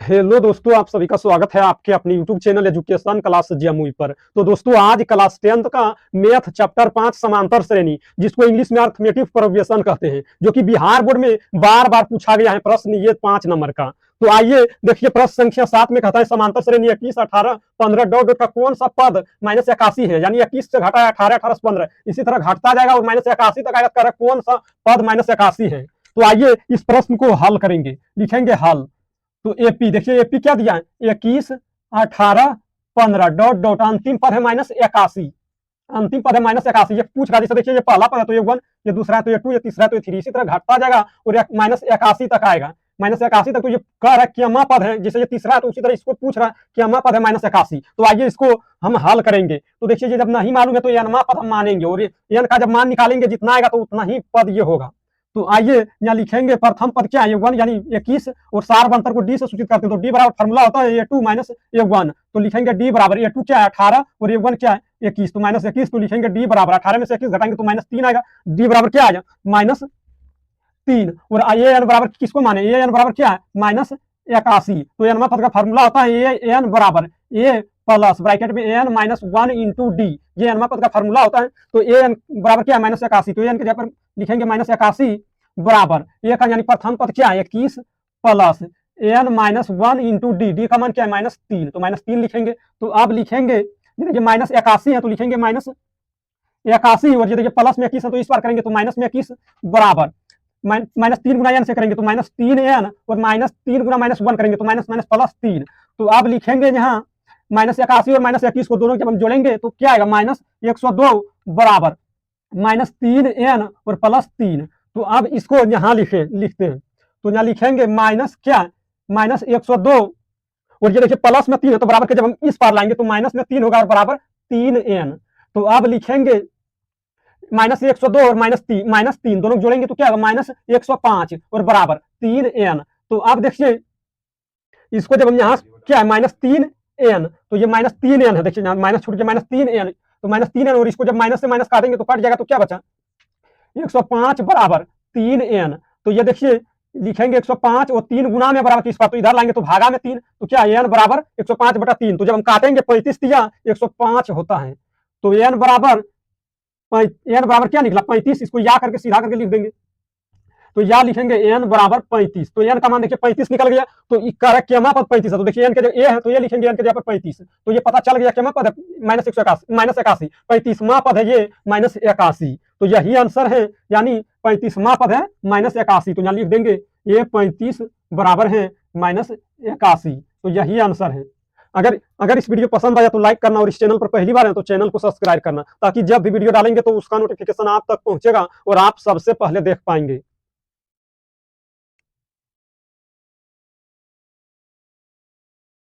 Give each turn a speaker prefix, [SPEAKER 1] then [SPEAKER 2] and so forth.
[SPEAKER 1] Hello दोस्तों, आप सभी का स्वागत है आपके अपने YouTube channel education class Jamui पर। तो दोस्तों, आज क्लास 10th का मैथ चैप्टर 5 समांतर श्रेणी, जिसको इंग्लिश में अर्थमेटिक प्रोग्रेशन कहते हैं, जो कि बिहार बोर्ड में बार बार पूछा गया है प्रश्न, ये 5 नंबर का। तो आइए देखिए, प्रश्न संख्या 7 में कहता है समांतर श्रेणी 21, 18, 15 डॉट डॉट का कौन सा पद -81 है। यानी 21 से घटा है 18, 18 से 15, इसी तरह घटता जाएगा और -81 तक आएगा। कह रहा है कौन सा पद -81 है। तो आइए इस प्रश्न को हल करेंगे, लिखेंगे हल। तो एपी देखिए, एपी क्या दिया है 21, 18, 15 डॉट डॉट, अंतिम पद है -81। अंतिम पद है -81। ये पूछ रहा, जैसे देखिए ये पहला पद है तो ये 1, ये दूसरा है तो ये 2, ये तीसरा है तो ये 3, इसी तरह घटता जाएगा और -81 तक आएगा। -81 तक तो ये कह रहा है क्यमा पद है, जैसे ये तीसरा है तो उसी तरह इसको पूछ रहा है क्यमा पद है -81। तो आइए इसको हम हल करेंगे। तो देखिए, ये जब नहीं मालूम है तो एनमा पद हम मानेंगे और एन का जब मान निकालेंगे जितना आएगा तो उतना ही पद ये होगा। तो आइए यहाँ लिखेंगे प्रथम पद क्या है, ये 1 यानी 21, और सार अंतर को डी से सूचित करते हैं। तो डी बराबर फॉर्मूला होता है A2 माइनस A1। तो लिखेंगे डी बराबर A2 क्या है 18 और A1 क्या है 21। तो -21, तो लिखेंगे डी बराबर 18 में से 21 घटाएंगे तो -3 आएगा। डी बराबर क्या आएगा -3। और ए एन बराबर किसको माने, ए एन बराबर क्या है -81। तो एन पद का फॉर्मूला होता है ए एन बराबर ए प्लस ब्रैकेट में एन -1 इंटू डी, ये एन पद का फॉर्मूला होता है। तो ए एन बराबर क्या है -81। तो एन के जगह पर लिखेंगे -81 बराबर ए का यानी प्रथम पद क्या है 21 plus N -1 into D, D का मान क्या है -3। तो -3 लिखेंगे। तो अब लिखेंगे देखिए -81 है तो लिखेंगे -81, और ये देखिए प्लस में 21 है तो इस बार करेंगे तो -21 बराबर -3 गुना एन से करेंगे तो -3n, और -3 गुना -1 करेंगे तो +3। तो अब लिखेंगे यहाँ -81 और -21 को दोनों जब हम जोड़ेंगे तो क्या आएगा -102 बराबर -3n और +3। तो अब इसको यहाँ लिखते हैं। तो यहाँ लिखेंगे माइनस क्या -102, और ये देखिए प्लस में 3 है तो बराबर के जब हम इस पार लाएंगे तो माइनस में 3 होगा और बराबर 3n। तो अब लिखेंगे -102 और -3 दोनों जोड़ेंगे तो क्या होगा -105 और बराबर 3n। तो अब देखिए इसको जब हम यहाँ क्या है -3n, तो ये -3n है। देखिए यहाँ माइनस छूट गया -3n, तो -3n, और इसको जब माइनस से माइनस काटेंगे तो कट जाएगा। तो क्या बचा 105 बराबर 3n। तो ये देखिए लिखेंगे 105 और 3 गुना में बराबर किस बात, तो इधर लाएंगे तो भागा में 3, तो क्या n बराबर 105/3। तो जब हम काटेंगे 35 दिया 105 होता है। तो n बराबर क्या निकला 35, इसको या करके सीधा करके लिख देंगे। तो या लिखेंगे n बराबर 35। तो n का मान देखिए 35 निकल गया। तो करेक्ट केमा पद 35 है। तो देखिए n के जगह a है तो ये लिखेंगे n के जगह पर 35। तो ये पता चल गया केमा पद है -81, 35वां पद है ये -81। तो यही आंसर है, यानी 35वां पद है -81। तो यहाँ लिख देंगे ये 35 बराबर है -81। तो यही आंसर है। अगर इस वीडियो पसंद आया तो लाइक करना, और इस चैनल पर पहली बार है तो चैनल को सब्सक्राइब करना, ताकि जब भी वीडियो डालेंगे तो उसका नोटिफिकेशन आप तक पहुंचेगा और आप सबसे पहले देख पाएंगे।